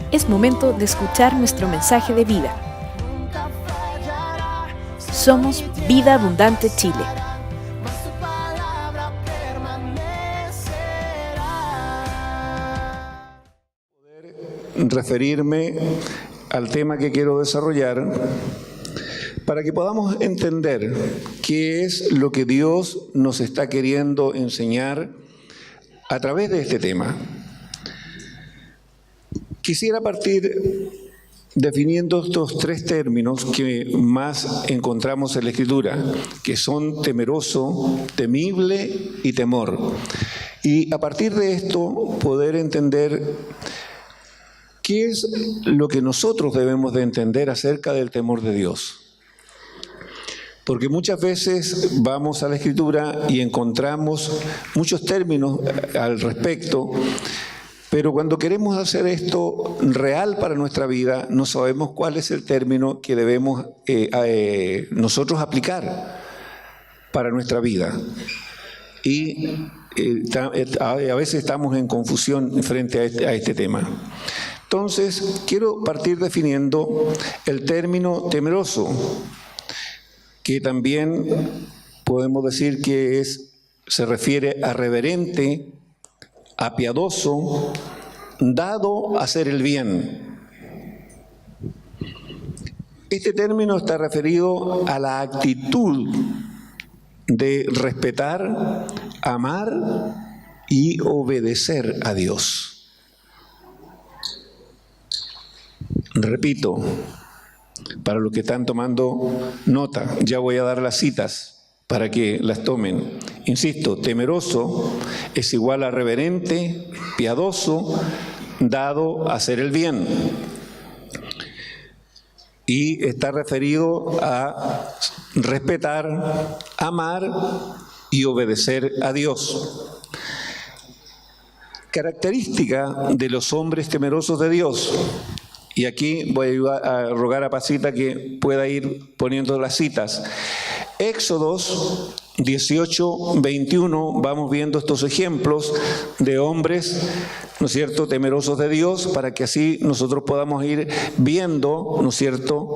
Es momento de escuchar nuestro mensaje de vida. Somos Vida Abundante Chile. Referirme al tema que quiero desarrollar para que podamos entender qué es lo que Dios nos está queriendo enseñar a través de este tema. Quisiera partir definiendo estos tres términos que más encontramos en la Escritura, que son temeroso, temible y temor. Y a partir de esto poder entender qué es lo que nosotros debemos de entender acerca del temor de Dios. Porque muchas veces vamos a la Escritura y encontramos muchos términos al respecto, pero cuando queremos hacer esto real para nuestra vida, no sabemos cuál es el término que debemos nosotros aplicar para nuestra vida. Y a veces estamos en confusión frente a este tema. Entonces, quiero partir definiendo el término temeroso, que también podemos decir que se refiere a reverente, a piadoso, dado a hacer el bien. Este término está referido a la actitud de respetar, amar y obedecer a Dios. Repito, para los que están tomando nota, ya voy a dar las citas para que las tomen. Insisto, temeroso es igual a reverente, piadoso, dado a hacer el bien. Y está referido a respetar, amar y obedecer a Dios. Característica de los hombres temerosos de Dios. Y aquí voy a rogar a Pasita que pueda ir poniendo las citas. Éxodos 18, 21, vamos viendo estos ejemplos de hombres, ¿no es cierto?, temerosos de Dios, para que así nosotros podamos ir viendo, ¿no es cierto?,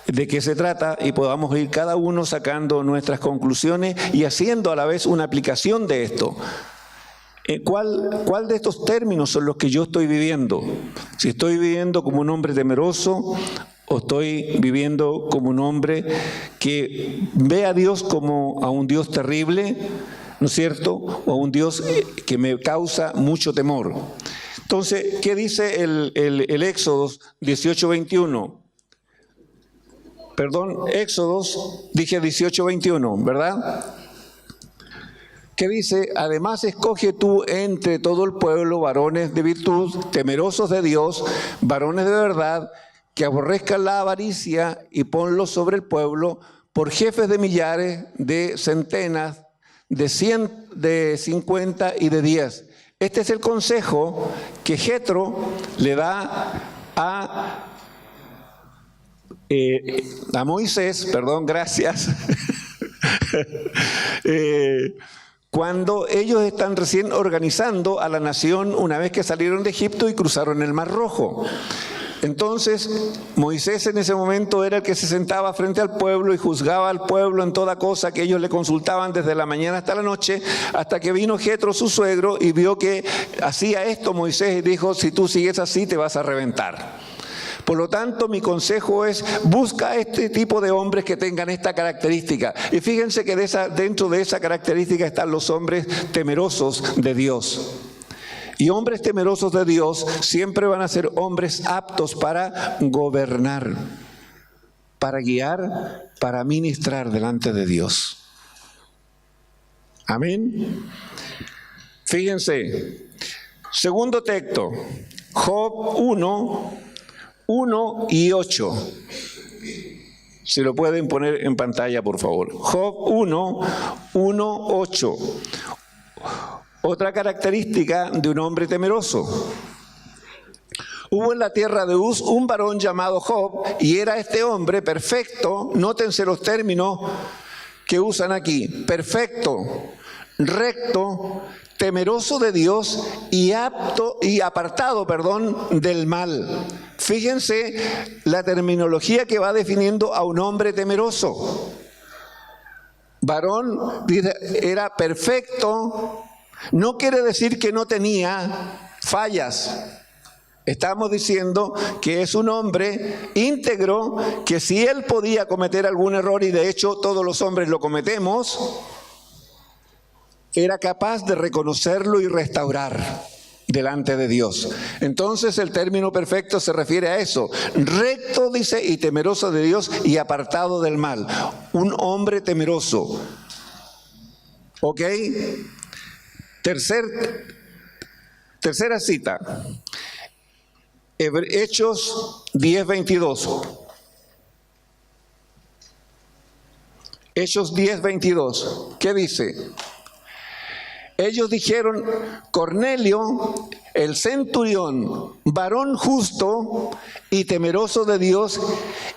de qué se trata y podamos ir cada uno sacando nuestras conclusiones y haciendo a la vez una aplicación de esto. ¿Cuál de estos términos son los que yo estoy viviendo? Si estoy viviendo como un hombre temeroso o estoy viviendo como un hombre que ve a Dios como a un Dios terrible, ¿no es cierto? O a un Dios que me causa mucho temor. Entonces, ¿qué dice el Éxodo 18, 21? Perdón, Éxodos, dije 18, 21, ¿verdad? ¿Qué dice? Además escoge tú entre todo el pueblo varones de virtud, temerosos de Dios, varones de verdad, que aborrezcan la avaricia y ponlos sobre el pueblo por jefes de millares, de centenas, de 100, de 50 y de 10. Este es el consejo que Jetro le da a Moisés, perdón, gracias. Cuando ellos están recién organizando a la nación una vez que salieron de Egipto y cruzaron el Mar Rojo. Entonces, Moisés en ese momento era el que se sentaba frente al pueblo y juzgaba al pueblo en toda cosa que ellos le consultaban desde la mañana hasta la noche, hasta que vino Jetro, su suegro, y vio que hacía esto Moisés y dijo, si tú sigues así te vas a reventar. Por lo tanto, mi consejo es, busca este tipo de hombres que tengan esta característica. Y fíjense que dentro de esa característica están los hombres temerosos de Dios. Y hombres temerosos de Dios siempre van a ser hombres aptos para gobernar, para guiar, para ministrar delante de Dios. Amén. Fíjense, segundo texto, Job 1 y 8. Si lo pueden poner en pantalla, por favor. Job 1, 8. Otra característica de un hombre temeroso. Hubo en la tierra de Uz un varón llamado Job, y era este hombre perfecto. Nótense los términos que usan aquí. Perfecto, recto, temeroso de Dios y apartado del mal. Fíjense la terminología que va definiendo a un hombre temeroso. Varón era perfecto, no quiere decir que no tenía fallas. Estamos diciendo que es un hombre íntegro, que si él podía cometer algún error, y de hecho todos los hombres lo cometemos, era capaz de reconocerlo y restaurar delante de Dios. Entonces el término perfecto se refiere a eso. Recto, dice, y temeroso de Dios y apartado del mal. Un hombre temeroso. ¿Ok? Tercera cita. Hechos 10:22. Hechos 10:22. ¿Qué dice? Ellos dijeron: Cornelio, el centurión, varón justo y temeroso de Dios,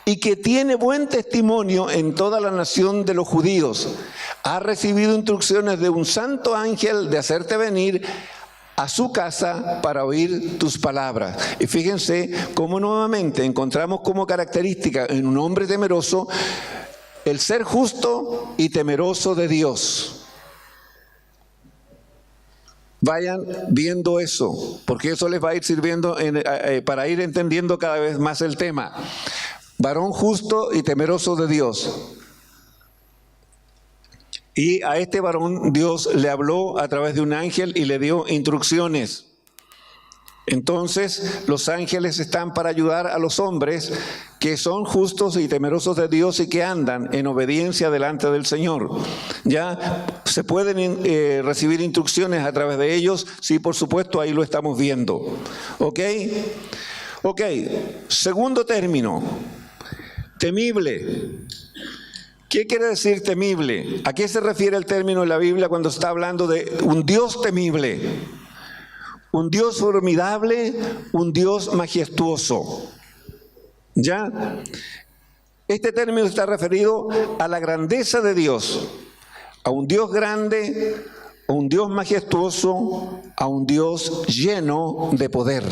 y que tiene buen testimonio en toda la nación de los judíos, ha recibido instrucciones de un santo ángel de hacerte venir a su casa para oír tus palabras. Y fíjense cómo nuevamente encontramos como característica en un hombre temeroso el ser justo y temeroso de Dios. Vayan viendo eso, porque eso les va a ir sirviendo para ir entendiendo cada vez más el tema. Varón justo y temeroso de Dios. Y a este varón Dios le habló a través de un ángel y le dio instrucciones. Entonces los ángeles están para ayudar a los hombres que son justos y temerosos de Dios y que andan en obediencia delante del Señor. Ya se pueden recibir instrucciones a través de ellos. Sí, por supuesto, ahí lo estamos viendo. ¿Ok? Segundo término, temible. ¿Qué quiere decir temible? ¿A qué se refiere el término en la Biblia cuando está hablando de un Dios temible? Un Dios formidable, un Dios majestuoso. ¿Ya? Este término está referido a la grandeza de Dios, a un Dios grande, a un Dios majestuoso, a un Dios lleno de poder.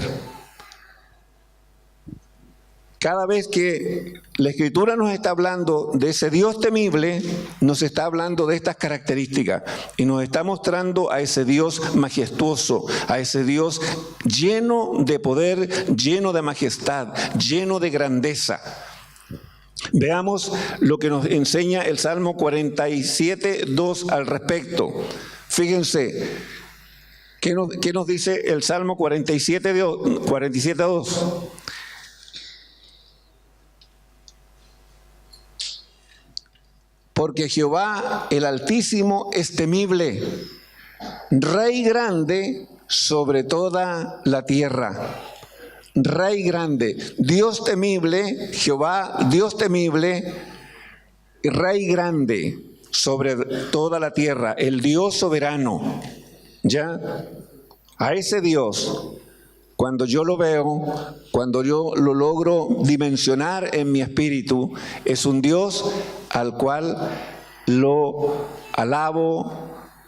Cada vez que la Escritura nos está hablando de ese Dios temible, nos está hablando de estas características y nos está mostrando a ese Dios majestuoso, a ese Dios lleno de poder, lleno de majestad, lleno de grandeza. Veamos lo que nos enseña el Salmo 47:2 al respecto. Fíjense, ¿qué nos dice el Salmo 47:2? Porque Jehová el Altísimo es temible, Rey grande sobre toda la tierra. Rey grande, Dios temible, Jehová, Dios temible, Rey grande sobre toda la tierra, el Dios soberano. ¿Ya? A ese Dios, cuando yo lo veo, cuando yo lo logro dimensionar en mi espíritu, es un Dios al cual lo alabo,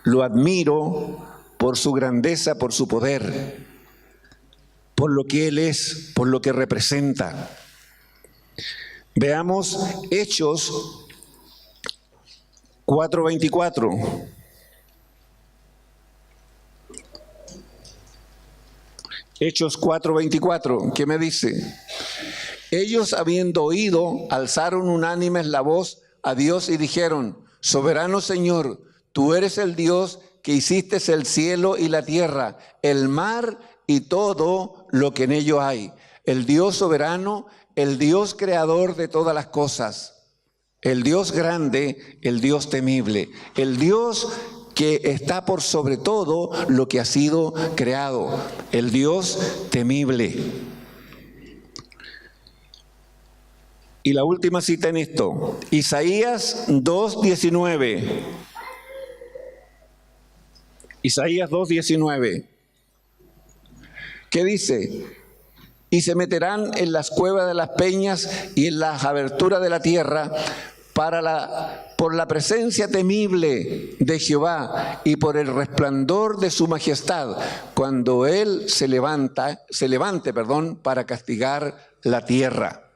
lo admiro por su grandeza, por su poder, por lo que Él es, por lo que representa. Veamos Hechos 4:24. Hechos 4:24, ¿qué me dice? Ellos, habiendo oído, alzaron unánimes la voz a Dios y dijeron: Soberano Señor, tú eres el Dios que hiciste el cielo y la tierra, el mar y todo lo que en ello hay. El Dios soberano, el Dios creador de todas las cosas, el Dios grande, el Dios temible, el Dios que está por sobre todo lo que ha sido creado, el Dios temible. Y la última cita en esto, Isaías 2:19. Isaías 2:19. ¿Qué dice? Y se meterán en las cuevas de las peñas y en las aberturas de la tierra, por la presencia temible de Jehová y por el resplandor de su majestad, cuando Él se levante, para castigar la tierra.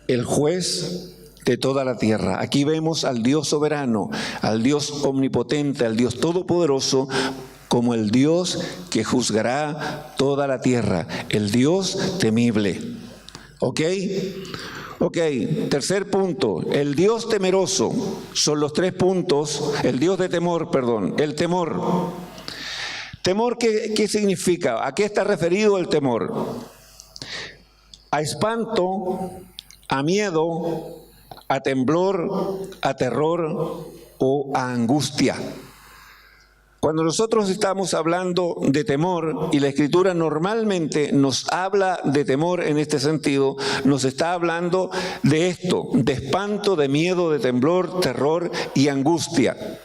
El juez de toda la tierra. Aquí vemos al Dios soberano, al Dios omnipotente, al Dios todopoderoso, como el Dios que juzgará toda la tierra, el Dios temible. ¿Ok? Ok, tercer punto, el Dios temeroso. Son los 3 puntos, el Dios de temor, el temor. ¿Temor qué significa? ¿A qué está referido el temor? A espanto, a miedo, a temblor, a terror o a angustia. Cuando nosotros estamos hablando de temor, y la Escritura normalmente nos habla de temor en este sentido, nos está hablando de esto, de espanto, de miedo, de temblor, terror y angustia.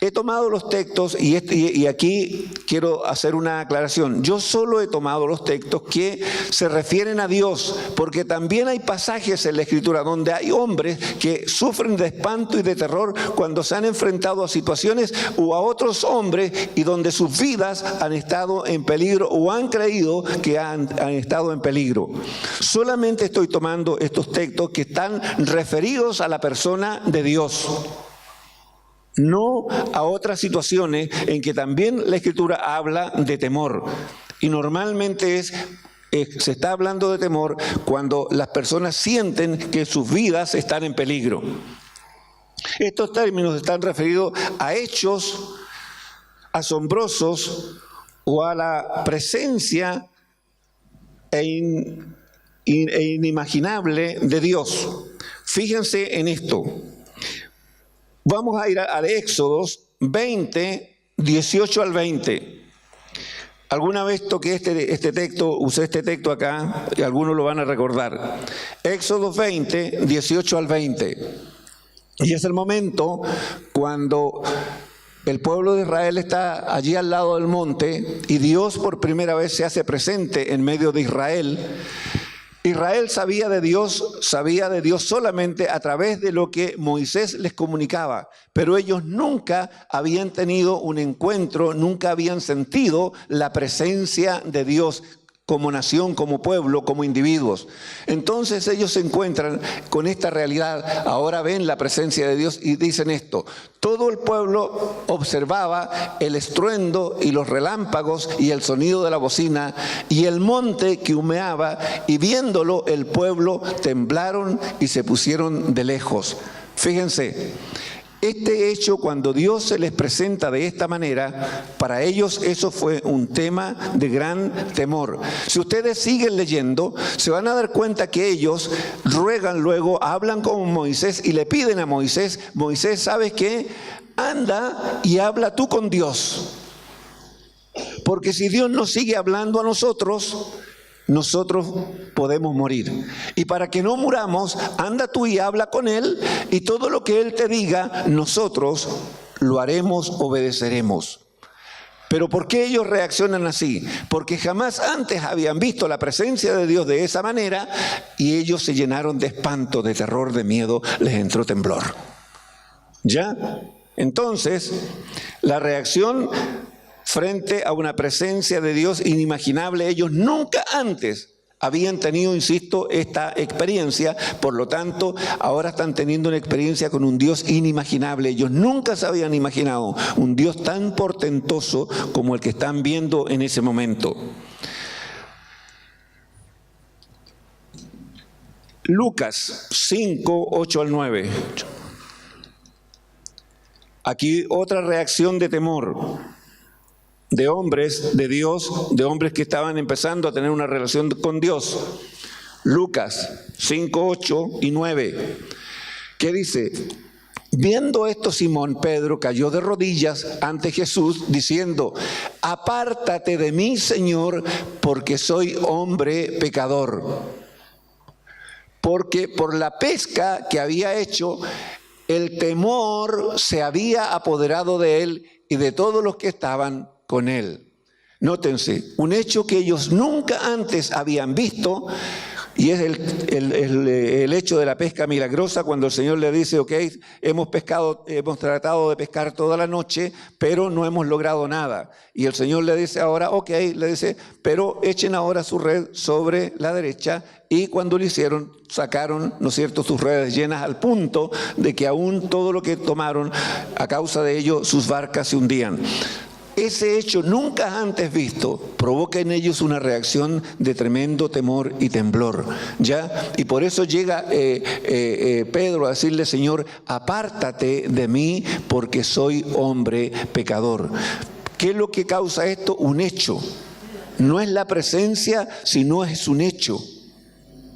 He tomado los textos y aquí quiero hacer una aclaración. Yo solo he tomado los textos que se refieren a Dios, porque también hay pasajes en la Escritura donde hay hombres que sufren de espanto y de terror cuando se han enfrentado a situaciones o a otros hombres y donde sus vidas han estado en peligro o han creído que han estado en peligro. Solamente estoy tomando estos textos que están referidos a la persona de Dios, no a otras situaciones en que también la Escritura habla de temor. Y normalmente se está hablando de temor cuando las personas sienten que sus vidas están en peligro. Estos términos están referidos a hechos asombrosos o a la presencia inimaginable de Dios. Fíjense en esto. Vamos a ir al Éxodos 20, 18 al 20. Alguna vez toqué este texto, usé este texto acá, y algunos lo van a recordar. Éxodos 20, 18 al 20. Y es el momento cuando el pueblo de Israel está allí al lado del monte y Dios por primera vez se hace presente en medio de Israel. Israel sabía de Dios solamente a través de lo que Moisés les comunicaba, pero ellos nunca habían tenido un encuentro, nunca habían sentido la presencia de Dios como nación, como pueblo, como individuos. Entonces ellos se encuentran con esta realidad, ahora ven la presencia de Dios y dicen esto: todo el pueblo observaba el estruendo y los relámpagos y el sonido de la bocina y el monte que humeaba, y viéndolo el pueblo temblaron y se pusieron de lejos. Fíjense, este hecho, cuando Dios se les presenta de esta manera, para ellos eso fue un tema de gran temor. Si ustedes siguen leyendo, se van a dar cuenta que ellos ruegan luego, hablan con Moisés y le piden a Moisés: Moisés, ¿sabes qué? Anda y habla tú con Dios. Porque si Dios nos sigue hablando a nosotros podemos morir. Y para que no muramos, anda tú y habla con Él, y todo lo que Él te diga, nosotros lo haremos, obedeceremos. Pero ¿por qué ellos reaccionan así? Porque jamás antes habían visto la presencia de Dios de esa manera, y ellos se llenaron de espanto, de terror, de miedo, les entró temblor. ¿Ya? Entonces, la reacción frente a una presencia de Dios inimaginable, ellos nunca antes habían tenido, insisto, esta experiencia. Por lo tanto, ahora están teniendo una experiencia con un Dios inimaginable. Ellos nunca se habían imaginado un Dios tan portentoso como el que están viendo en ese momento. Lucas 5, 8 al 9. Aquí otra reacción de temor de hombres de Dios, de hombres que estaban empezando a tener una relación con Dios. Lucas 5, 8 y 9. ¿Qué dice? Viendo esto, Simón Pedro cayó de rodillas ante Jesús, diciendo: apártate de mí, Señor, porque soy hombre pecador. Porque por la pesca que había hecho, el temor se había apoderado de él y de todos los que estaban con él. Nótense, un hecho que ellos nunca antes habían visto, y es el hecho de la pesca milagrosa, cuando el Señor le dice, ok, hemos tratado de pescar toda la noche, pero no hemos logrado nada. Y el Señor le dice ahora, ok, le dice, pero echen ahora su red sobre la derecha, y cuando lo hicieron, sacaron, ¿no es cierto?, sus redes llenas al punto de que aún todo lo que tomaron, a causa de ello, sus barcas se hundían. Ese hecho nunca antes visto provoca en ellos una reacción de tremendo temor y temblor, ¿ya? Y por eso llega Pedro a decirle, Señor, apártate de mí porque soy hombre pecador. ¿Qué es lo que causa esto? Un hecho. No es la presencia, sino es un hecho.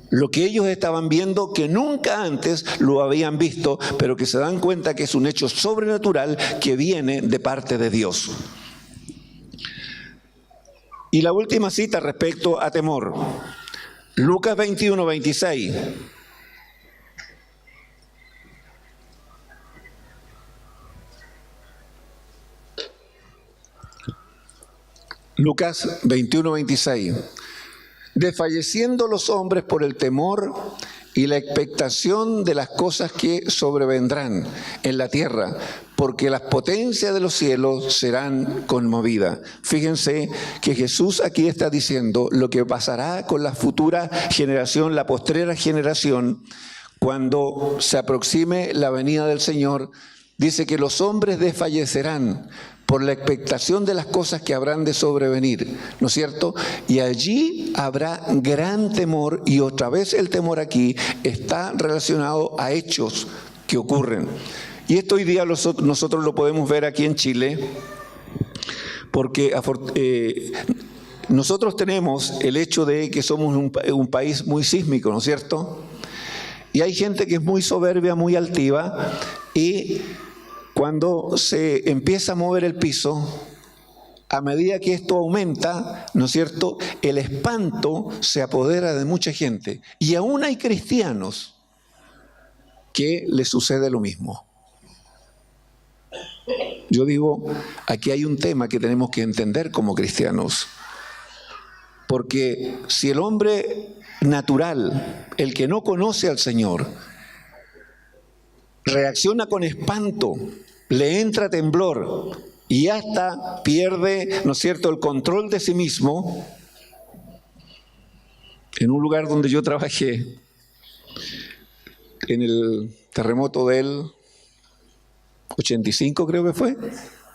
Lo que ellos estaban viendo que nunca antes lo habían visto, pero que se dan cuenta que es un hecho sobrenatural que viene de parte de Dios. Y la última cita respecto a temor. Lucas 21, 26. Lucas 21, 26. Desfalleciendo los hombres por el temor y la expectación de las cosas que sobrevendrán en la tierra, porque las potencias de los cielos serán conmovidas. Fíjense que Jesús aquí está diciendo lo que pasará con la futura generación, la postrera generación, cuando se aproxime la venida del Señor. Dice que los hombres desfallecerán por la expectación de las cosas que habrán de sobrevenir, ¿no es cierto? Y allí habrá gran temor, y otra vez el temor aquí está relacionado a hechos que ocurren. Y esto hoy día nosotros lo podemos ver aquí en Chile, porque nosotros tenemos el hecho de que somos un país muy sísmico, ¿no es cierto? Y hay gente que es muy soberbia, muy altiva, y cuando se empieza a mover el piso, a medida que esto aumenta, ¿no es cierto?, el espanto se apodera de mucha gente. Y aún hay cristianos que les sucede lo mismo. Yo digo, aquí hay un tema que tenemos que entender como cristianos. Porque si el hombre natural, el que no conoce al Señor, reacciona con espanto, le entra temblor y hasta pierde, ¿no es cierto?, el control de sí mismo. En un lugar donde yo trabajé, en el terremoto del 85 creo que fue,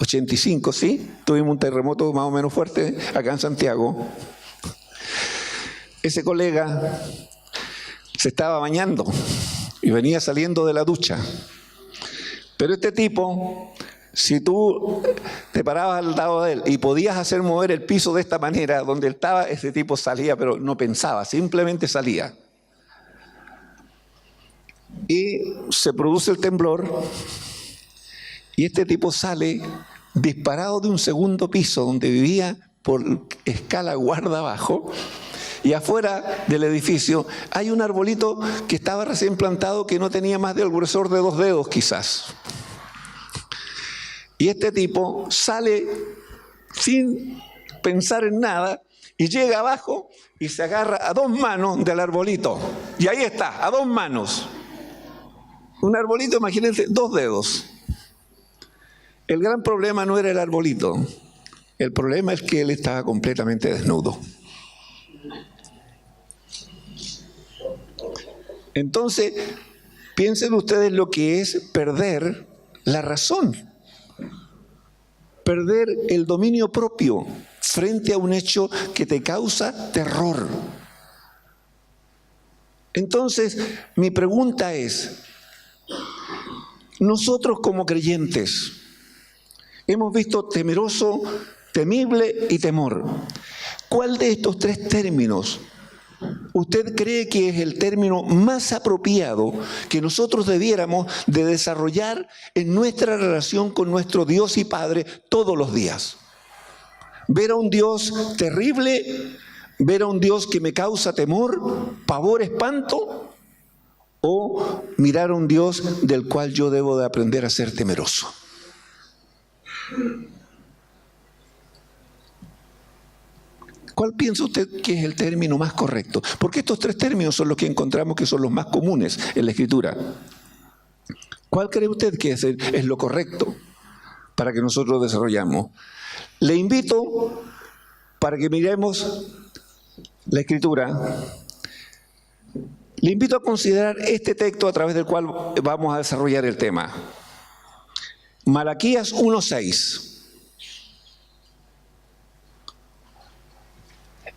85, sí, tuvimos un terremoto más o menos fuerte acá en Santiago. Ese colega se estaba bañando y venía saliendo de la ducha. Pero este tipo, si tú te parabas al lado de él y podías hacer mover el piso de esta manera, donde él estaba, ese tipo salía, pero no pensaba, simplemente salía. Y se produce el temblor y este tipo sale disparado de un segundo piso donde vivía por escala guarda abajo. Y afuera del edificio hay un arbolito que estaba recién plantado que no tenía más del grosor de 2 dedos quizás. Y este tipo sale sin pensar en nada y llega abajo y se agarra a 2 manos del arbolito. Y ahí está, a 2 manos. Un arbolito, imagínense, 2 dedos. El gran problema no era el arbolito. El problema es que él estaba completamente desnudo. Entonces, piensen ustedes lo que es perder la razón, perder el dominio propio frente a un hecho que te causa terror. Entonces, mi pregunta es, nosotros como creyentes hemos visto temeroso, temible y temor. ¿Cuál de estos 3 términos usted cree que es el término más apropiado que nosotros debiéramos de desarrollar en nuestra relación con nuestro Dios y Padre todos los días? ¿Ver a un Dios terrible? ¿Ver a un Dios que me causa temor, pavor, espanto? ¿O mirar a un Dios del cual yo debo de aprender a ser temeroso? ¿Cuál piensa usted que es el término más correcto? Porque estos tres términos son los que encontramos que son los más comunes en la Escritura. ¿Cuál cree usted que es lo correcto para que nosotros desarrollamos? Le invito para que miremos la Escritura. Le invito a considerar este texto a través del cual vamos a desarrollar el tema. Malaquías 1:6.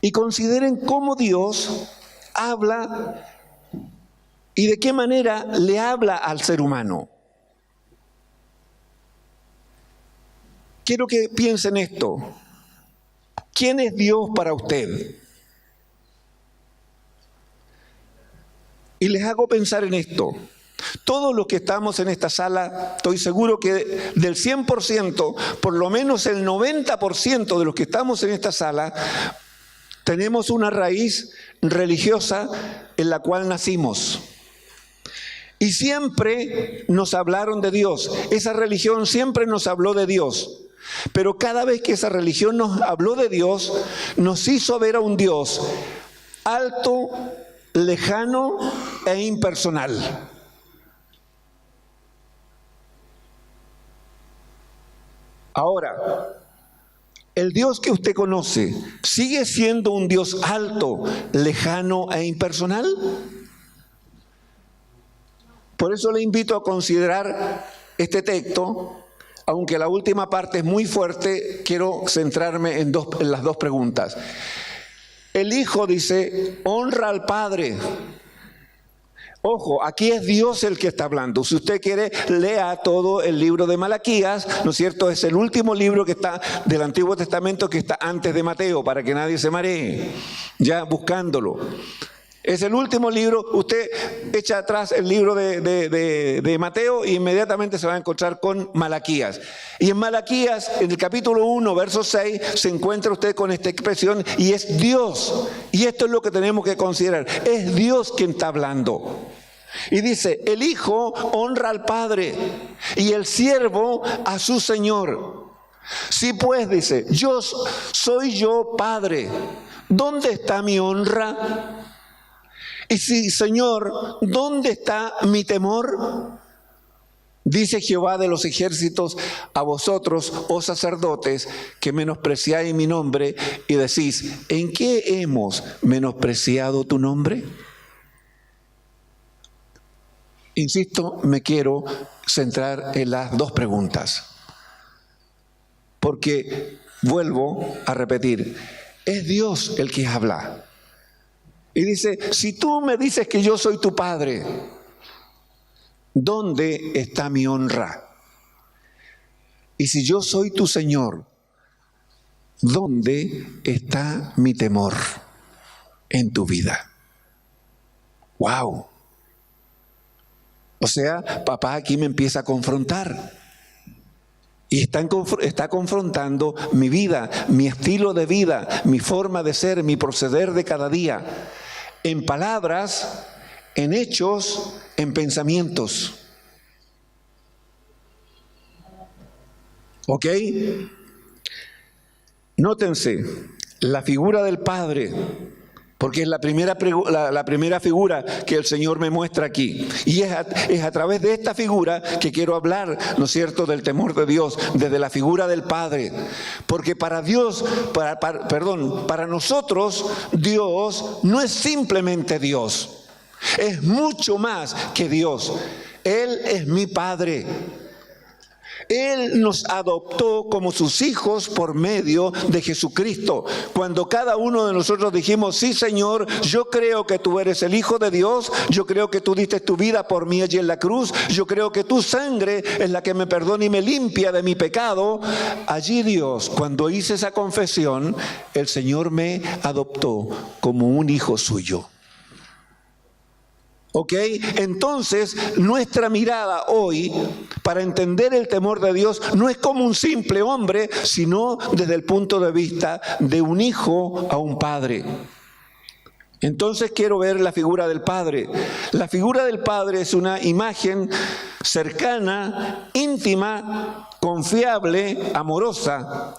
Y consideren cómo Dios habla y de qué manera le habla al ser humano. Quiero que piensen esto. ¿Quién es Dios para usted? Y les hago pensar en esto. Todos los que estamos en esta sala, estoy seguro que del 100%, por lo menos el 90% de los que estamos en esta sala, tenemos una raíz religiosa en la cual nacimos. Y siempre nos hablaron de Dios. Esa religión siempre nos habló de Dios. Pero cada vez que esa religión nos habló de Dios, nos hizo ver a un Dios alto, lejano e impersonal. Ahora, el Dios que usted conoce, ¿sigue siendo un Dios alto, lejano e impersonal? Por eso le invito a considerar este texto, aunque la última parte es muy fuerte, quiero centrarme en las dos preguntas. El Hijo dice, honra al Padre. Ojo, aquí es Dios el que está hablando. Si usted quiere, lea todo el libro de Malaquías, ¿no es cierto? Es el último libro que está del Antiguo Testamento que está antes de Mateo, para que nadie se maree, ya buscándolo. Es el último libro. Usted echa atrás el libro de Mateo e inmediatamente se va a encontrar con Malaquías. Y en Malaquías, en el capítulo 1, verso 6, se encuentra usted con esta expresión y es Dios. Y esto es lo que tenemos que considerar. Es Dios quien está hablando. Y dice, el Hijo honra al Padre y el siervo a su Señor. Si pues, dice, soy yo Padre, ¿dónde está mi honra? Y si, Señor, ¿dónde está mi temor? Dice Jehová de los ejércitos a vosotros, oh sacerdotes, que menospreciáis mi nombre y decís, ¿en qué hemos menospreciado tu nombre? Insisto, me quiero centrar en las dos preguntas. Porque, vuelvo a repetir, es Dios el que habla. Y dice, si tú me dices que yo soy tu Padre, ¿dónde está mi honra? Y si yo soy tu Señor, ¿dónde está mi temor en tu vida? ¡Wow! O sea, papá aquí me empieza a confrontar. Y está confrontando mi vida, mi estilo de vida, mi forma de ser, mi proceder de cada día. En palabras, en hechos, en pensamientos. ¿Ok? Nótense, la figura del Padre, porque es la primera figura que el Señor me muestra aquí. Y es a través de esta figura que quiero hablar, ¿no es cierto?, del temor de Dios, desde la figura del Padre. Porque para nosotros, Dios no es simplemente Dios. Es mucho más que Dios. Él es mi Padre. Él nos adoptó como sus hijos por medio de Jesucristo. Cuando cada uno de nosotros dijimos, sí Señor, yo creo que tú eres el Hijo de Dios, yo creo que tú diste tu vida por mí allí en la cruz, yo creo que tu sangre es la que me perdona y me limpia de mi pecado. Allí Dios, cuando hice esa confesión, el Señor me adoptó como un hijo suyo. ¿Ok? Entonces, nuestra mirada hoy, para entender el temor de Dios, no es como un simple hombre, sino desde el punto de vista de un hijo a un padre. Entonces quiero ver la figura del Padre. La figura del Padre es una imagen cercana, íntima, confiable, amorosa,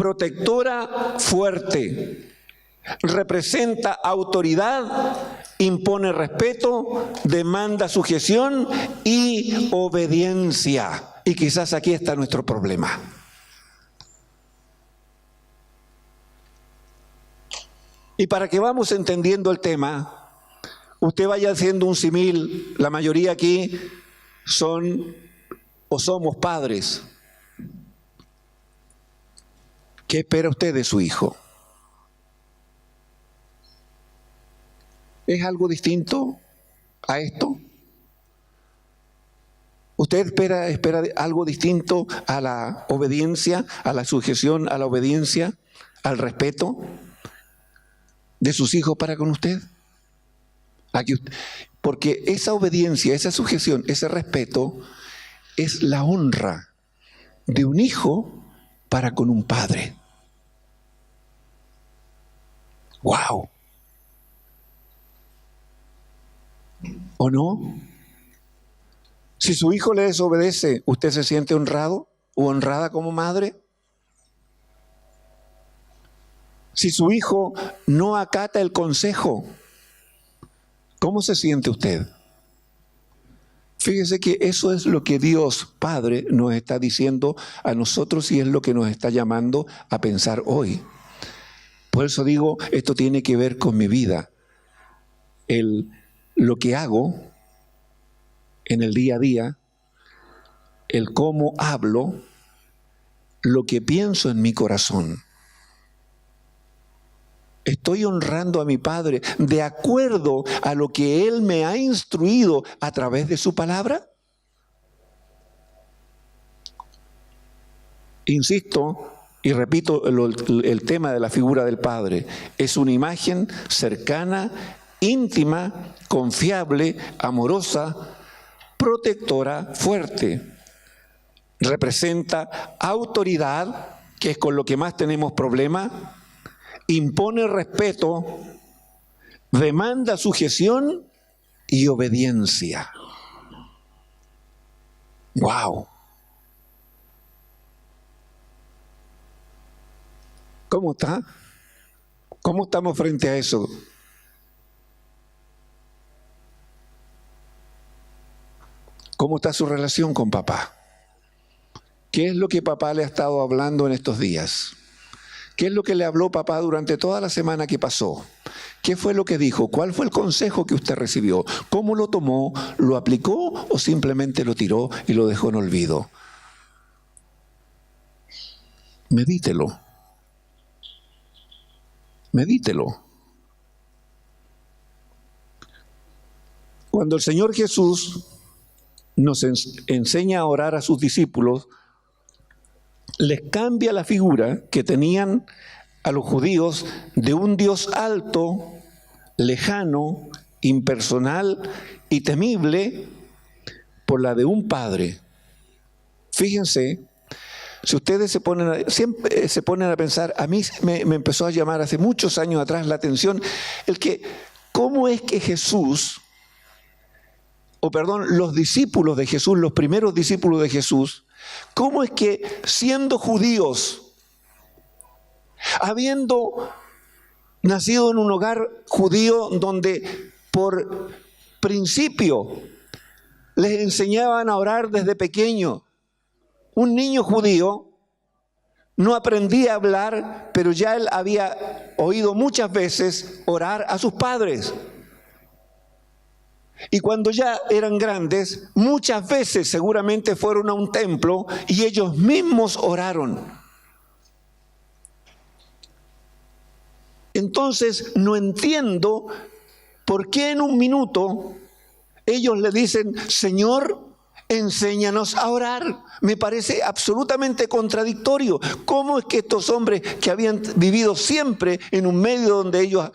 protectora fuerte, representa autoridad, impone respeto, demanda sujeción y obediencia. Y quizás aquí está nuestro problema. Y para que vamos entendiendo el tema, usted vaya haciendo un símil. La mayoría aquí son o somos padres. ¿Qué espera usted de su hijo? ¿Es algo distinto a esto? ¿Usted espera algo distinto a la obediencia, a la sujeción, a la obediencia, al respeto de sus hijos para con usted? Porque esa obediencia, esa sujeción, ese respeto es la honra de un hijo para con un padre. ¡Wow! ¿O no? Si su hijo le desobedece, ¿usted se siente honrado o honrada como madre? Si su hijo no acata el consejo, ¿cómo se siente usted? Fíjese que eso es lo que Dios Padre nos está diciendo a nosotros y es lo que nos está llamando a pensar hoy. Por eso digo, esto tiene que ver con mi vida. Lo que hago en el día a día, el cómo hablo, lo que pienso en mi corazón. ¿Estoy honrando a mi Padre de acuerdo a lo que Él me ha instruido a través de su palabra? Insisto y repito el tema de la figura del Padre. Es una imagen cercana, íntima, confiable, amorosa, protectora, fuerte. Representa autoridad, que es con lo que más tenemos problemas, impone respeto, demanda sujeción y obediencia. ¡Wow! ¿Cómo está? ¿Cómo estamos frente a eso? ¿Cómo está su relación con papá? ¿Qué es lo que papá le ha estado hablando en estos días? ¿Qué es lo que le habló papá durante toda la semana que pasó? ¿Qué fue lo que dijo? ¿Cuál fue el consejo que usted recibió? ¿Cómo lo tomó? ¿Lo aplicó o simplemente lo tiró y lo dejó en olvido? Medítelo. Medítelo. Cuando el Señor Jesús nos enseña a orar a sus discípulos, les cambia la figura que tenían a los judíos de un Dios alto, lejano, impersonal y temible por la de un Padre. Fíjense, si ustedes siempre se ponen a pensar, a mí me empezó a llamar hace muchos años atrás la atención cómo es que los discípulos de Jesús, los primeros discípulos de Jesús, cómo es que siendo judíos, habiendo nacido en un hogar judío donde por principio les enseñaban a orar desde pequeño, un niño judío no aprendía a hablar, pero ya él había oído muchas veces orar a sus padres. Y cuando ya eran grandes, muchas veces seguramente fueron a un templo y ellos mismos oraron. Entonces no entiendo por qué en un minuto ellos le dicen, Señor, enséñanos a orar. Me parece absolutamente contradictorio. ¿Cómo es que estos hombres que habían vivido siempre en un medio donde ellos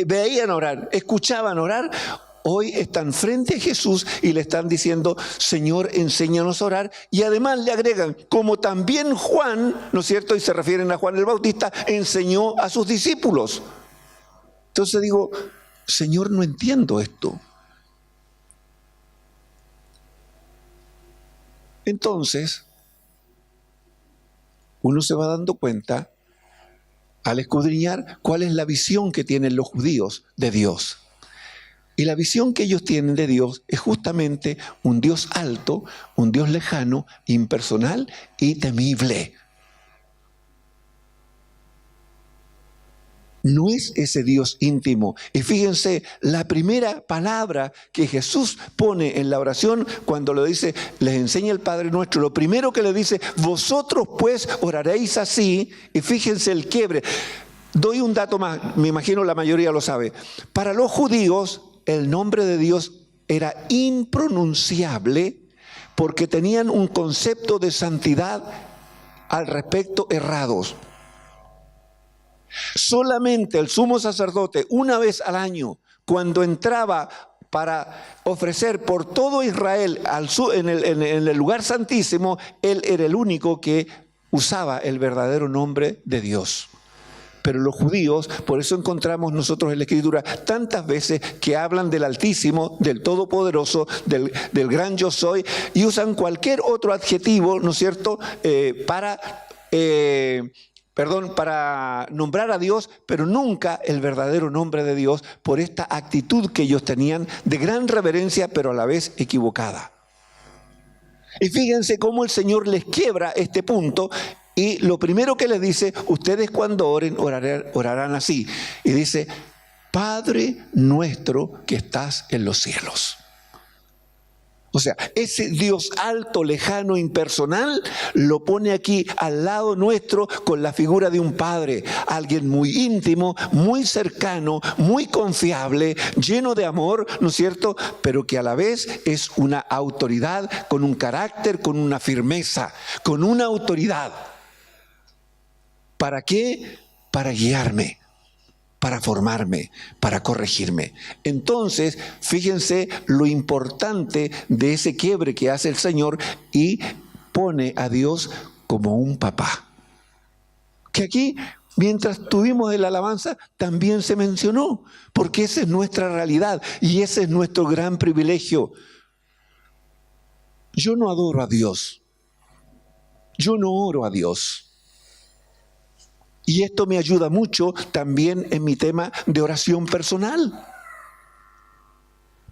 veían orar, escuchaban orar, hoy están frente a Jesús y le están diciendo, Señor, enséñanos a orar? Y además le agregan, como también Juan, ¿no es cierto? Y se refieren a Juan el Bautista, enseñó a sus discípulos. Entonces digo, Señor, no entiendo esto. Entonces, uno se va dando cuenta al escudriñar cuál es la visión que tienen los judíos de Dios. Y la visión que ellos tienen de Dios es justamente un Dios alto, un Dios lejano, impersonal y temible. No es ese Dios íntimo. Y fíjense, la primera palabra que Jesús pone en la oración cuando lo dice, les enseña el Padre Nuestro, lo primero que le dice, vosotros pues oraréis así, y fíjense el quiebre. Doy un dato más, me imagino la mayoría lo sabe. Para los judíos, el nombre de Dios era impronunciable porque tenían un concepto de santidad al respecto errados. Solamente el sumo sacerdote, una vez al año, cuando entraba para ofrecer por todo Israel en el lugar santísimo, él era el único que usaba el verdadero nombre de Dios. Pero los judíos, por eso encontramos nosotros en la Escritura tantas veces que hablan del Altísimo, del Todopoderoso, del gran yo soy, y usan cualquier otro adjetivo, ¿no es cierto?, para nombrar a Dios, pero nunca el verdadero nombre de Dios, por esta actitud que ellos tenían de gran reverencia, pero a la vez equivocada. Y fíjense cómo el Señor les quiebra este punto. Y lo primero que les dice, ustedes cuando oren, orarán así. Y dice, Padre nuestro que estás en los cielos. O sea, ese Dios alto, lejano, impersonal, lo pone aquí al lado nuestro con la figura de un padre. Alguien muy íntimo, muy cercano, muy confiable, lleno de amor, ¿no es cierto? Pero que a la vez es una autoridad con un carácter, con una firmeza, con una autoridad. ¿Para qué? Para guiarme, para formarme, para corregirme. Entonces, fíjense lo importante de ese quiebre que hace el Señor y pone a Dios como un papá. Que aquí, mientras tuvimos la alabanza, también se mencionó, porque esa es nuestra realidad y ese es nuestro gran privilegio. Yo no adoro a Dios, yo no oro a Dios. Y esto me ayuda mucho también en mi tema de oración personal.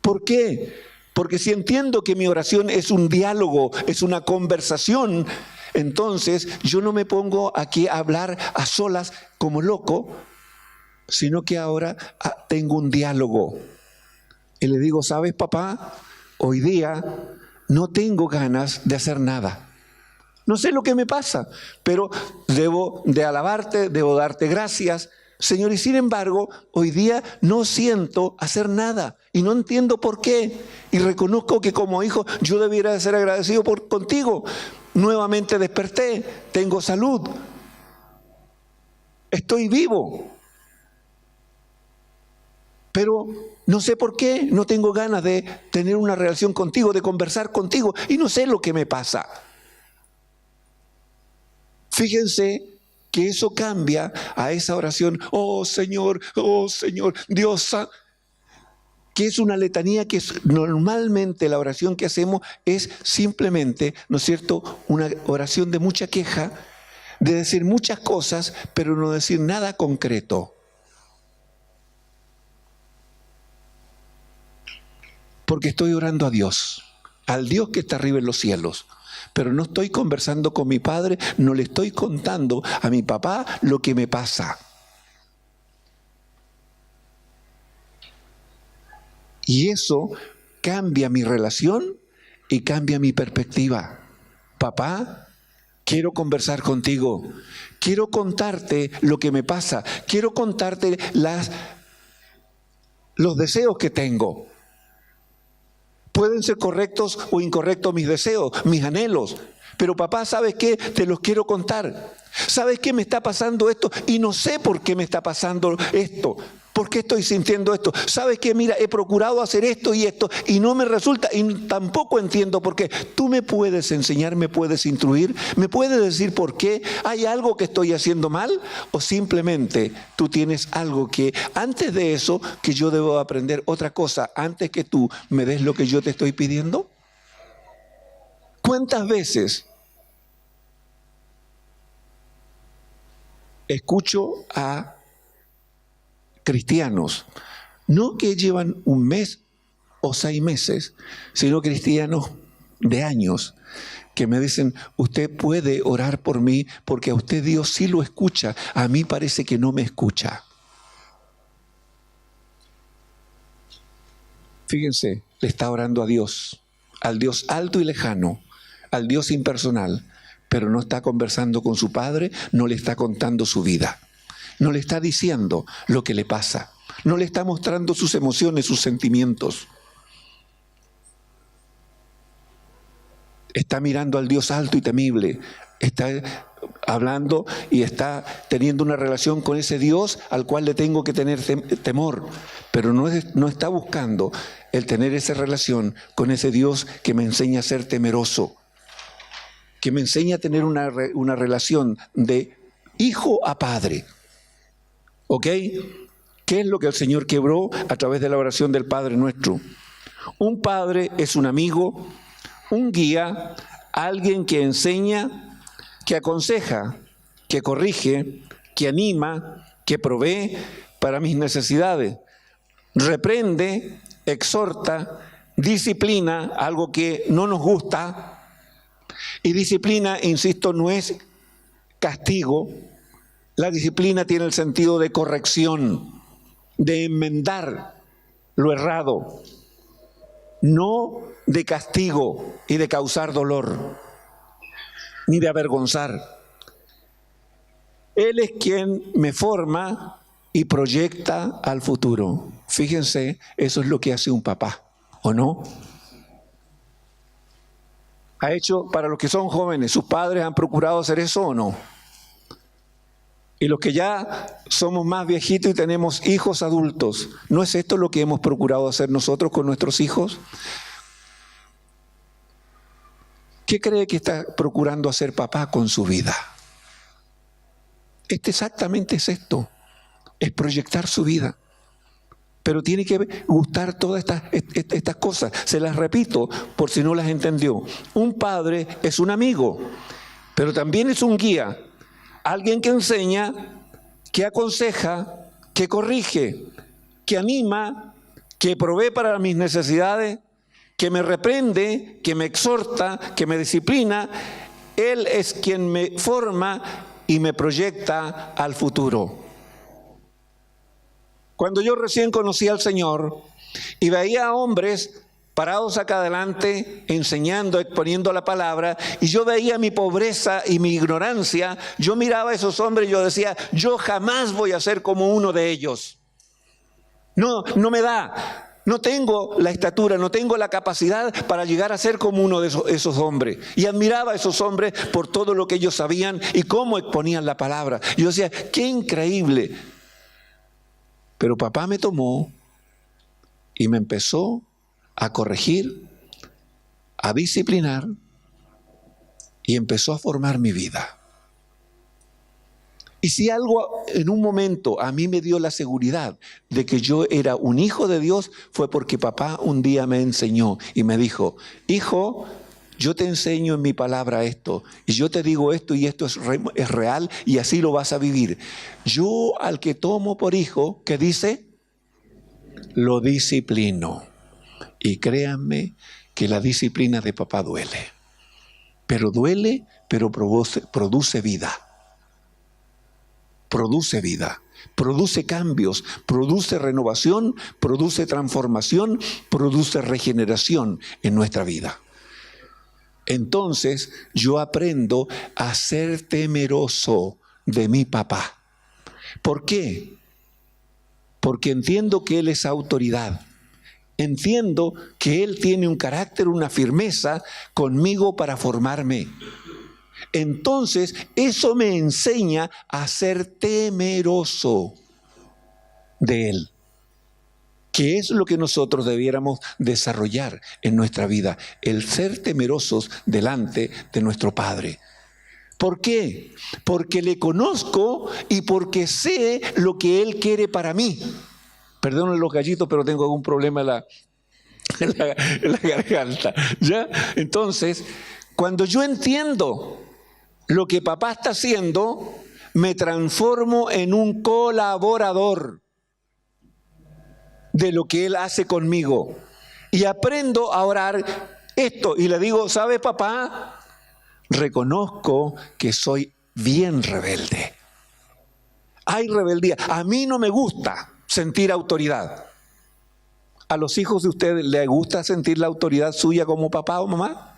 ¿Por qué? Porque si entiendo que mi oración es un diálogo, es una conversación, entonces yo no me pongo aquí a hablar a solas como loco, sino que ahora tengo un diálogo. Y le digo, ¿sabes, papá? Hoy día no tengo ganas de hacer nada. No sé lo que me pasa, pero debo de alabarte, debo darte gracias, Señor. Y sin embargo, hoy día no siento hacer nada y no entiendo por qué. Y reconozco que como hijo yo debiera de ser agradecido contigo. Nuevamente desperté, tengo salud, estoy vivo. Pero no sé por qué, no tengo ganas de tener una relación contigo, de conversar contigo y no sé lo que me pasa. Fíjense que eso cambia a esa oración, oh Señor, Dios, que es una letanía que normalmente la oración que hacemos es simplemente, ¿no es cierto?, una oración de mucha queja, de decir muchas cosas, pero no decir nada concreto. Porque estoy orando a Dios, al Dios que está arriba en los cielos. Pero no estoy conversando con mi padre, no le estoy contando a mi papá lo que me pasa. Y eso cambia mi relación y cambia mi perspectiva. Papá, quiero conversar contigo, quiero contarte lo que me pasa, quiero contarte los deseos que tengo. Pueden ser correctos o incorrectos mis deseos, mis anhelos. Pero papá, ¿sabes qué? Te los quiero contar. ¿Sabes qué me está pasando esto? Y no sé por qué me está pasando esto. ¿Por qué estoy sintiendo esto? ¿Sabes qué? Mira, he procurado hacer esto y no me resulta y tampoco entiendo por qué. Tú me puedes enseñar, me puedes instruir, me puedes decir por qué. ¿Hay algo que estoy haciendo mal? ¿O simplemente tú tienes algo que antes de eso que yo debo aprender otra cosa antes que tú me des lo que yo te estoy pidiendo? ¿Cuántas veces escucho a cristianos, no que llevan un mes o 6 meses, sino cristianos de años, que me dicen, usted puede orar por mí porque a usted Dios sí lo escucha, a mí parece que no me escucha. Fíjense, le está orando a Dios, al Dios alto y lejano, al Dios impersonal, pero no está conversando con su Padre, no le está contando su vida, no le está diciendo lo que le pasa, no le está mostrando sus emociones, sus sentimientos. Está mirando al Dios alto y temible, está hablando y está teniendo una relación con ese Dios al cual le tengo que tener temor, pero no está buscando el tener esa relación con ese Dios que me enseña a ser temeroso, que me enseña a tener una relación de hijo a padre. ¿Ok? ¿Qué es lo que el Señor quebró a través de la oración del Padre Nuestro? Un padre es un amigo, un guía, alguien que enseña, que aconseja, que corrige, que anima, que provee para mis necesidades, reprende, exhorta, disciplina, algo que no nos gusta. Y disciplina, insisto, no es castigo. La disciplina tiene el sentido de corrección, de enmendar lo errado, no de castigo y de causar dolor, ni de avergonzar. Él es quien me forma y proyecta al futuro. Fíjense, eso es lo que hace un papá, ¿o no? Ha hecho, para los que son jóvenes, ¿sus padres han procurado hacer eso o no? Y los que ya somos más viejitos y tenemos hijos adultos, ¿no es esto lo que hemos procurado hacer nosotros con nuestros hijos? ¿Qué cree que está procurando hacer papá con su vida? Exactamente es esto, es proyectar su vida. Pero tiene que gustar todas estas cosas. Se las repito por si no las entendió. Un padre es un amigo, pero también es un guía. Alguien que enseña, que aconseja, que corrige, que anima, que provee para mis necesidades, que me reprende, que me exhorta, que me disciplina. Él es quien me forma y me proyecta al futuro. Cuando yo recién conocí al Señor y veía a hombres parados acá adelante, enseñando, exponiendo la palabra, y yo veía mi pobreza y mi ignorancia, yo miraba a esos hombres y yo decía, yo jamás voy a ser como uno de ellos. No me da, no tengo la estatura, no tengo la capacidad para llegar a ser como uno de esos hombres. Y admiraba a esos hombres por todo lo que ellos sabían y cómo exponían la palabra. Yo decía, qué increíble. Pero papá me tomó y me empezó a corregir, a disciplinar y empezó a formar mi vida. Y si algo en un momento a mí me dio la seguridad de que yo era un hijo de Dios, fue porque papá un día me enseñó y me dijo, hijo, yo te enseño en mi palabra esto, y yo te digo esto y esto es real y así lo vas a vivir. Yo al que tomo por hijo, ¿qué dice? Lo disciplino. Y créanme que la disciplina de papá duele. Pero duele, pero produce vida. Produce vida, produce cambios, produce renovación, produce transformación, produce regeneración en nuestra vida. Entonces yo aprendo a ser temeroso de mi papá. ¿Por qué? Porque entiendo que él es autoridad. Entiendo que él tiene un carácter, una firmeza conmigo para formarme. Entonces, eso me enseña a ser temeroso de él. ¿Qué es lo que nosotros debiéramos desarrollar en nuestra vida? El ser temerosos delante de nuestro Padre. ¿Por qué? Porque le conozco y porque sé lo que él quiere para mí. Perdonen los gallitos, pero tengo algún problema en la garganta. ¿Ya? Entonces, cuando yo entiendo lo que papá está haciendo, me transformo en un colaborador de lo que Él hace conmigo. Y aprendo a orar esto. Y le digo, ¿sabes, papá? Reconozco que soy bien rebelde. Hay rebeldía. A mí no me gusta sentir autoridad. ¿A los hijos de ustedes les gusta sentir la autoridad suya como papá o mamá?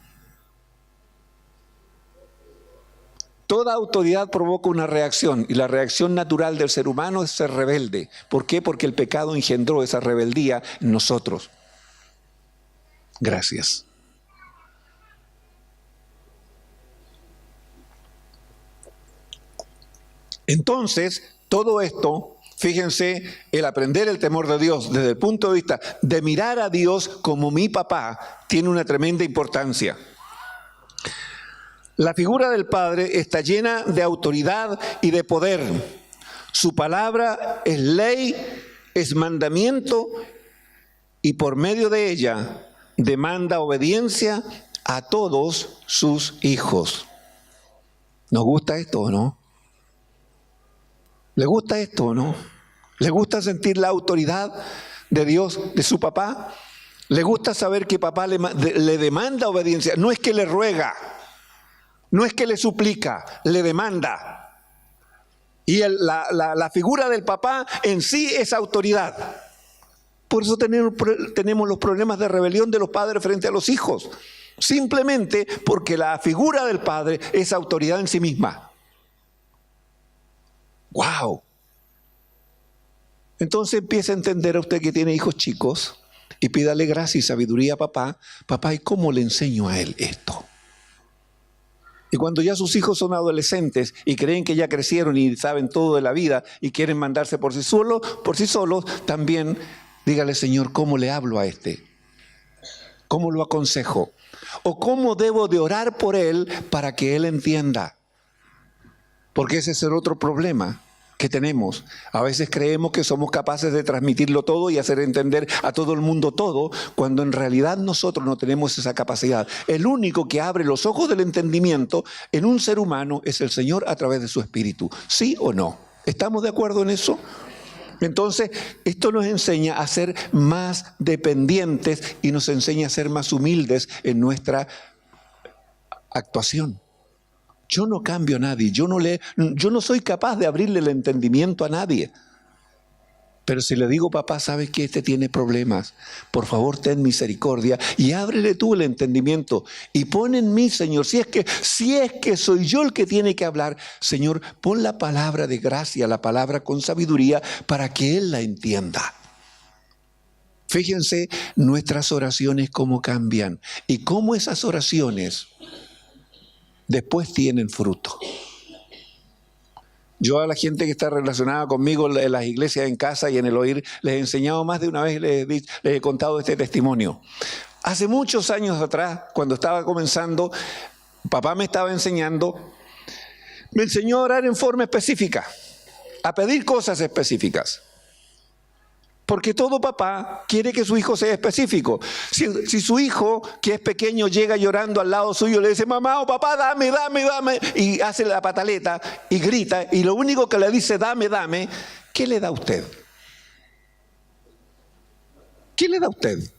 Toda autoridad provoca una reacción, y la reacción natural del ser humano es ser rebelde. ¿Por qué? Porque el pecado engendró esa rebeldía en nosotros. Gracias. Entonces, todo esto, fíjense, el aprender el temor de Dios desde el punto de vista de mirar a Dios como mi papá, tiene una tremenda importancia. La figura del Padre está llena de autoridad y de poder. Su palabra es ley, es mandamiento, y por medio de ella demanda obediencia a todos sus hijos. ¿Nos gusta esto o no? ¿Le gusta esto o no? ¿Le gusta sentir la autoridad de Dios, de su papá? ¿Le gusta saber que papá le demanda obediencia? No es que le ruega, no es que le suplica, le demanda. Y la figura del papá en sí es autoridad. Por eso tenemos los problemas de rebelión de los padres frente a los hijos. Simplemente porque la figura del padre es autoridad en sí misma. ¡Wow! Entonces empieza a entender a usted que tiene hijos chicos y pídale gracia y sabiduría a papá. Papá, ¿y cómo le enseño a él esto? Y cuando ya sus hijos son adolescentes y creen que ya crecieron y saben todo de la vida y quieren mandarse por sí solos, también dígale, Señor, ¿cómo le hablo a este? ¿Cómo lo aconsejo? ¿O cómo debo de orar por él para que él entienda? Porque ese es el otro problema que tenemos. A veces creemos que somos capaces de transmitirlo todo y hacer entender a todo el mundo todo, cuando en realidad nosotros no tenemos esa capacidad. El único que abre los ojos del entendimiento en un ser humano es el Señor a través de su Espíritu. ¿Sí o no? ¿Estamos de acuerdo en eso? Entonces, esto nos enseña a ser más dependientes y nos enseña a ser más humildes en nuestra actuación. Yo no cambio a nadie, yo no soy capaz de abrirle el entendimiento a nadie. Pero si le digo, papá, ¿sabes que este tiene problemas? Por favor, ten misericordia y ábrele tú el entendimiento. Y pon en mí, Señor, si es que soy yo el que tiene que hablar, Señor, pon la palabra de gracia, la palabra con sabiduría, para que Él la entienda. Fíjense nuestras oraciones cómo cambian y cómo esas oraciones después tienen fruto. Yo a la gente que está relacionada conmigo en las iglesias, en casa y en el oír, les he enseñado más de una vez, les he contado este testimonio. Hace muchos años atrás, cuando estaba comenzando, papá me estaba enseñando, me enseñó a orar en forma específica, a pedir cosas específicas. Porque todo papá quiere que su hijo sea específico. Si su hijo, que es pequeño, llega llorando al lado suyo, le dice, mamá o papá, dame, y hace la pataleta y grita, y lo único que le dice, dame, ¿qué le da a usted? ¿Qué le da a usted?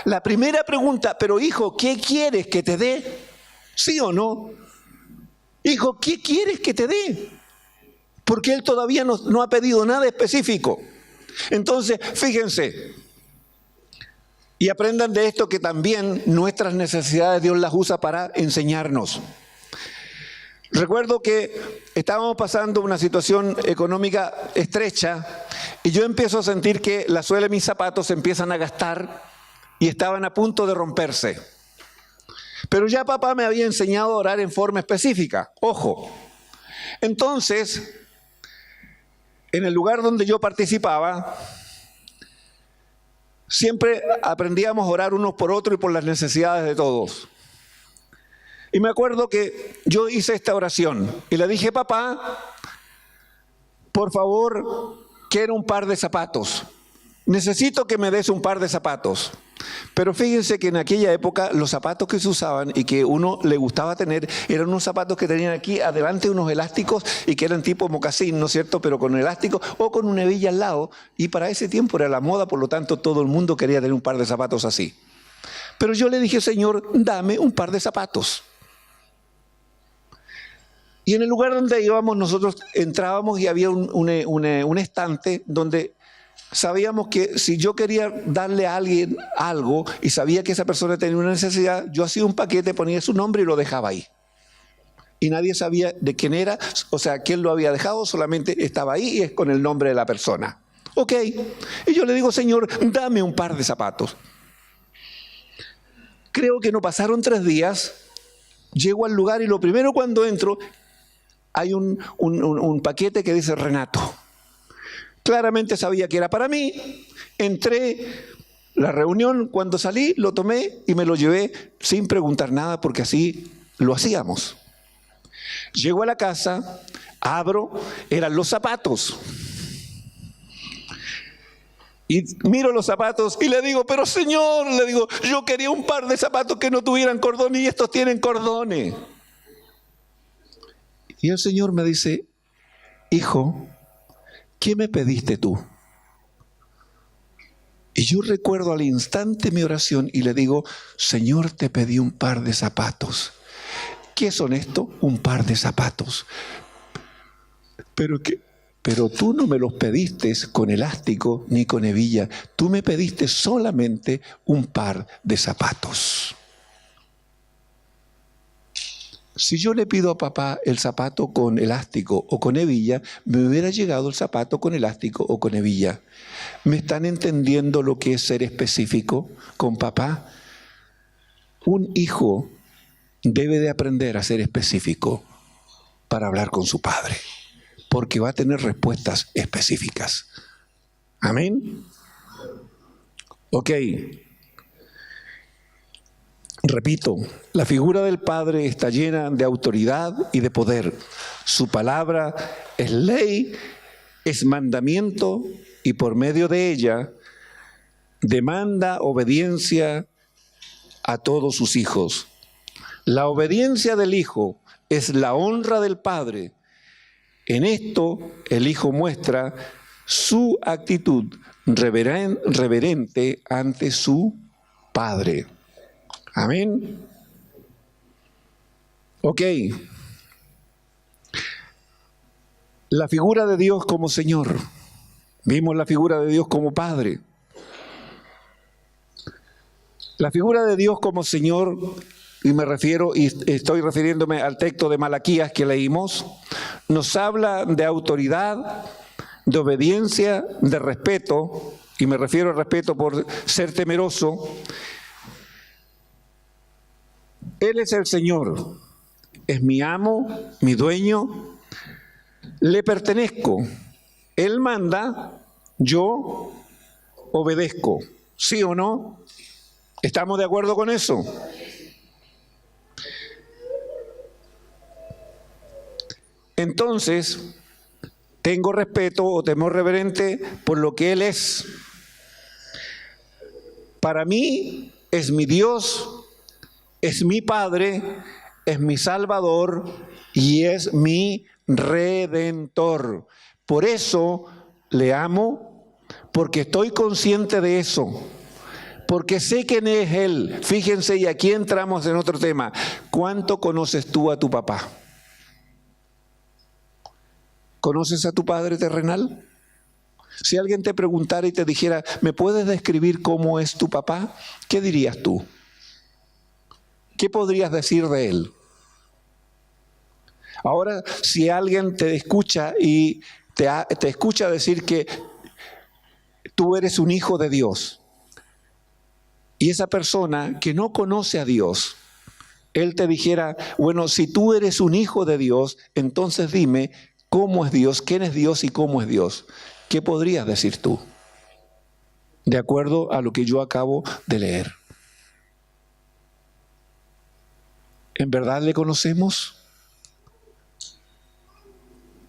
La primera pregunta, pero hijo, ¿qué quieres que te dé? ¿Sí o no? Hijo, ¿qué quieres que te dé? Porque él todavía no ha pedido nada específico. Entonces, fíjense, y aprendan de esto que también nuestras necesidades Dios las usa para enseñarnos. Recuerdo que estábamos pasando una situación económica estrecha y yo empiezo a sentir que la suela de mis zapatos se empiezan a gastar y estaban a punto de romperse. Pero ya papá me había enseñado a orar en forma específica. Ojo. Entonces, en el lugar donde yo participaba, siempre aprendíamos a orar unos por otros y por las necesidades de todos. Y me acuerdo que yo hice esta oración y le dije, papá, por favor, quiero un par de zapatos. Necesito que me des un par de zapatos. Pero fíjense que en aquella época los zapatos que se usaban y que uno le gustaba tener eran unos zapatos que tenían aquí adelante unos elásticos y que eran tipo mocasín, ¿no es cierto? Pero con elástico o con una hebilla al lado. Y para ese tiempo era la moda, por lo tanto todo el mundo quería tener un par de zapatos así. Pero yo le dije, Señor, dame un par de zapatos. Y en el lugar donde íbamos nosotros entrábamos y había un estante donde sabíamos que si yo quería darle a alguien algo y sabía que esa persona tenía una necesidad, yo hacía un paquete, ponía su nombre y lo dejaba ahí. Y nadie sabía de quién era, o sea, quién lo había dejado, solamente estaba ahí y es con el nombre de la persona. Ok, y yo le digo, Señor, dame un par de zapatos. Creo que no pasaron 3 días, llego al lugar y lo primero cuando entro, hay un paquete que dice Renato. Claramente sabía que era para mí. Entré la reunión, cuando salí lo tomé y me lo llevé sin preguntar nada porque así lo hacíamos. Llego a la casa, abro, eran los zapatos. Y miro los zapatos y le digo, pero Señor, le digo, yo quería un par de zapatos que no tuvieran cordones y estos tienen cordones. Y el Señor me dice, hijo, ¿qué me pediste tú? Y yo recuerdo al instante mi oración y le digo, Señor, te pedí un par de zapatos. ¿Qué son estos? Un par de zapatos. Pero tú no me los pediste con elástico ni con hebilla. Tú me pediste solamente un par de zapatos. Si yo le pido a papá el zapato con elástico o con hebilla, me hubiera llegado el zapato con elástico o con hebilla. ¿Me están entendiendo lo que es ser específico con papá? Un hijo debe de aprender a ser específico para hablar con su padre, porque va a tener respuestas específicas. ¿Amén? Ok. Repito, la figura del Padre está llena de autoridad y de poder. Su palabra es ley, es mandamiento y por medio de ella demanda obediencia a todos sus hijos. La obediencia del Hijo es la honra del Padre. En esto el Hijo muestra su actitud reverente ante su Padre. Amén. Ok. La figura de Dios como Señor. Vimos la figura de Dios como Padre. La figura de Dios como Señor, y estoy refiriéndome al texto de Malaquías que leímos, nos habla de autoridad, de obediencia, de respeto, y me refiero al respeto por ser temeroso. Él es el Señor, es mi amo, mi dueño, le pertenezco. Él manda, yo obedezco. ¿Sí o no? ¿Estamos de acuerdo con eso? Entonces, tengo respeto o temor reverente por lo que Él es. Para mí es mi Dios, es mi Padre, es mi Salvador y es mi Redentor. Por eso le amo, porque estoy consciente de eso, porque sé quién es Él. Fíjense, y aquí entramos en otro tema. ¿Cuánto conoces tú a tu papá? ¿Conoces a tu Padre terrenal? Si alguien te preguntara y te dijera, ¿me puedes describir cómo es tu papá? ¿Qué dirías tú? ¿Qué podrías decir de él? Ahora, si alguien te escucha y te escucha decir que tú eres un hijo de Dios, y esa persona que no conoce a Dios, él te dijera, bueno, si tú eres un hijo de Dios, entonces dime cómo es Dios, quién es Dios y cómo es Dios. ¿Qué podrías decir tú? De acuerdo a lo que yo acabo de leer. ¿En verdad le conocemos?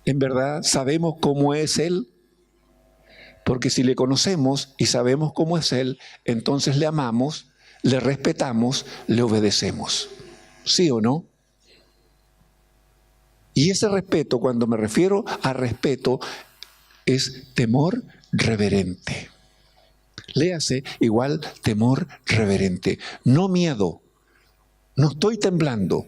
¿En verdad sabemos cómo es Él? Porque si le conocemos y sabemos cómo es Él, entonces le amamos, le respetamos, le obedecemos. ¿Sí o no? Y ese respeto, cuando me refiero a respeto, es temor reverente. Léase igual temor reverente, no miedo. No estoy temblando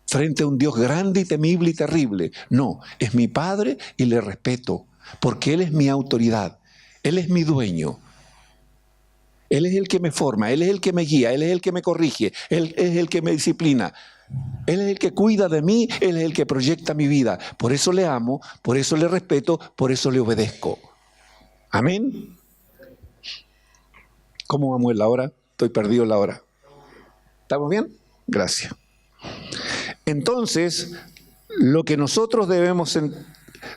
frente a un Dios grande y temible y terrible. No, es mi Padre y le respeto, porque Él es mi autoridad, Él es mi dueño. Él es el que me forma, Él es el que me guía, Él es el que me corrige, Él es el que me disciplina. Él es el que cuida de mí, Él es el que proyecta mi vida. Por eso le amo, por eso le respeto, por eso le obedezco. Amén. ¿Cómo vamos en la hora? Estoy perdido en la hora. ¿Estamos bien? Gracias. Entonces, lo que nosotros debemos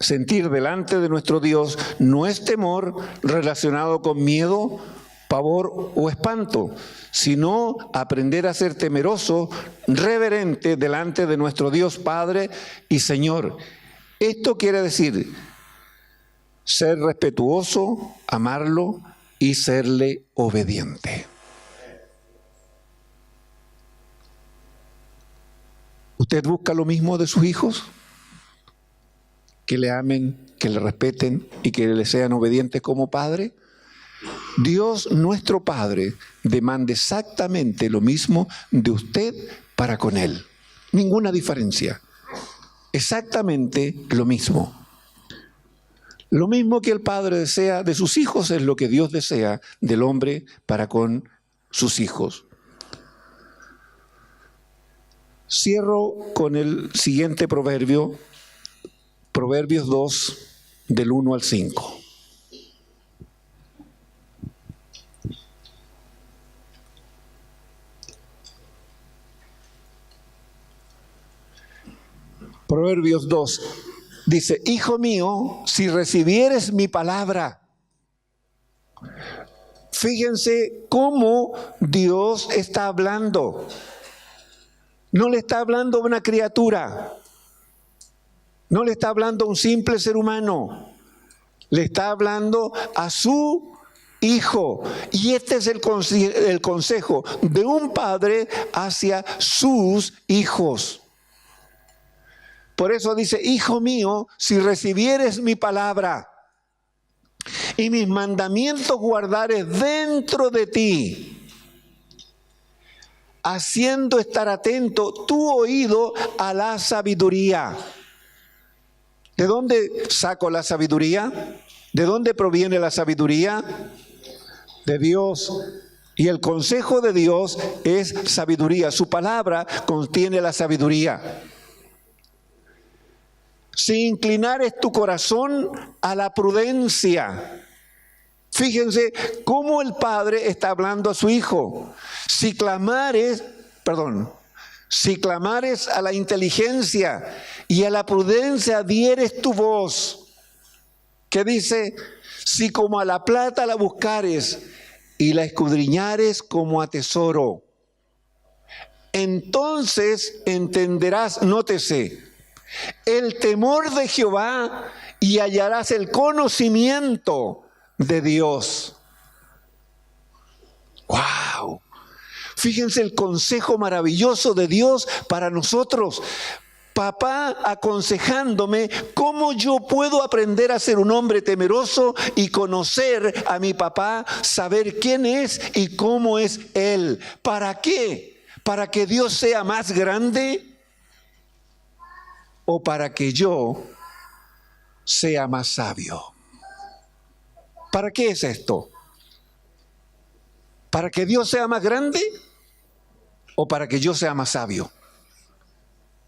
sentir delante de nuestro Dios no es temor relacionado con miedo, pavor o espanto, sino aprender a ser temeroso, reverente delante de nuestro Dios Padre y Señor. Esto quiere decir ser respetuoso, amarlo y serle obediente. ¿Usted busca lo mismo de sus hijos? Que le amen, que le respeten y que le sean obedientes como padre. Dios, nuestro Padre, demanda exactamente lo mismo de usted para con Él. Ninguna diferencia. Exactamente lo mismo. Lo mismo que el Padre desea de sus hijos es lo que Dios desea del hombre para con sus hijos. Cierro con el siguiente proverbio, Proverbios 2, del 1 al 5. Proverbios 2 dice: Hijo mío, si recibieres mi palabra. Fíjense cómo Dios está hablando. No le está hablando a una criatura. No le está hablando a un simple ser humano. Le está hablando a su hijo. Y este es el consejo de un padre hacia sus hijos. Por eso dice: Hijo mío, si recibieres mi palabra y mis mandamientos guardares dentro de ti, haciendo estar atento tu oído a la sabiduría. ¿De dónde saco la sabiduría? ¿De dónde proviene la sabiduría? De Dios. Y el consejo de Dios es sabiduría. Su palabra contiene la sabiduría. Si inclinares tu corazón a la prudencia. Fíjense cómo el padre está hablando a su hijo. Si clamares a la inteligencia y a la prudencia dieres tu voz. ¿Qué dice? Si como a la plata la buscares y la escudriñares como a tesoro, entonces entenderás, nótese, el temor de Jehová y hallarás el conocimiento de Dios. ¡Wow! Fíjense el consejo maravilloso de Dios para nosotros. Papá aconsejándome cómo yo puedo aprender a ser un hombre temeroso y conocer a mi papá, saber quién es y cómo es Él. ¿Para qué? ¿Para que Dios sea más grande? ¿O para que yo sea más sabio? ¿Para qué es esto? ¿Para que Dios sea más grande? ¿O para que yo sea más sabio?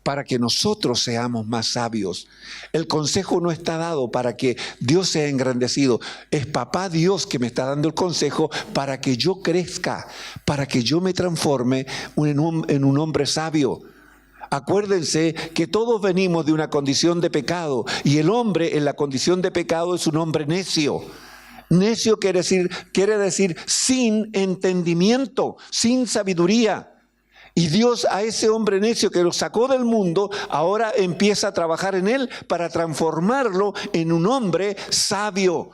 Para que nosotros seamos más sabios. El consejo no está dado para que Dios sea engrandecido. Es papá Dios que me está dando el consejo para que yo crezca, para que yo me transforme en un hombre sabio. Acuérdense que todos venimos de una condición de pecado y el hombre en la condición de pecado es un hombre necio. Necio quiere decir sin entendimiento, sin sabiduría. Y Dios a ese hombre necio que lo sacó del mundo, ahora empieza a trabajar en él para transformarlo en un hombre sabio.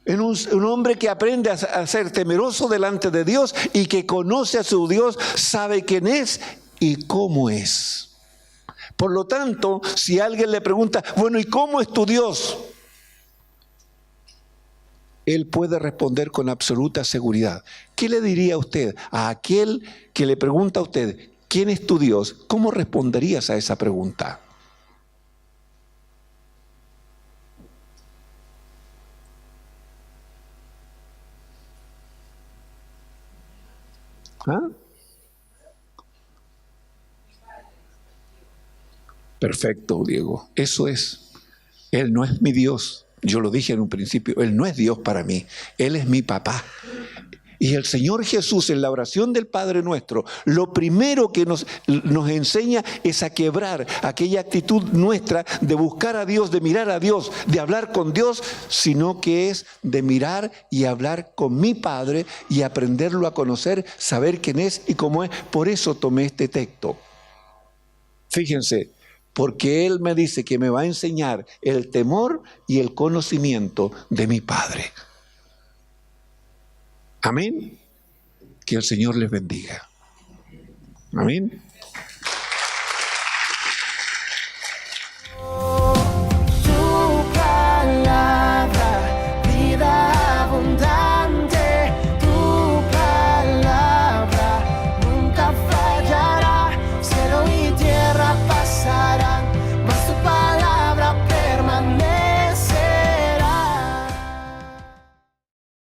en un hombre que aprende a ser temeroso delante de Dios y que conoce a su Dios, sabe quién es y cómo es. Por lo tanto, si alguien le pregunta, bueno, ¿y cómo es tu Dios? Él puede responder con absoluta seguridad. ¿Qué le diría usted a aquel que le pregunta a usted, ¿quién es tu Dios? ¿Cómo responderías a esa pregunta? ¿Ah? Perfecto, Diego. Eso es. Él no es mi Dios. Yo lo dije en un principio. Él no es Dios para mí. Él es mi papá. Y el Señor Jesús en la oración del Padre Nuestro, lo primero que nos enseña es a quebrar aquella actitud nuestra de buscar a Dios, de mirar a Dios, de hablar con Dios, sino que es de mirar y hablar con mi Padre y aprenderlo a conocer, saber quién es y cómo es. Por eso tomé este texto. Fíjense, porque Él me dice que me va a enseñar el temor y el conocimiento de mi Padre. Amén. Que el Señor les bendiga. Amén.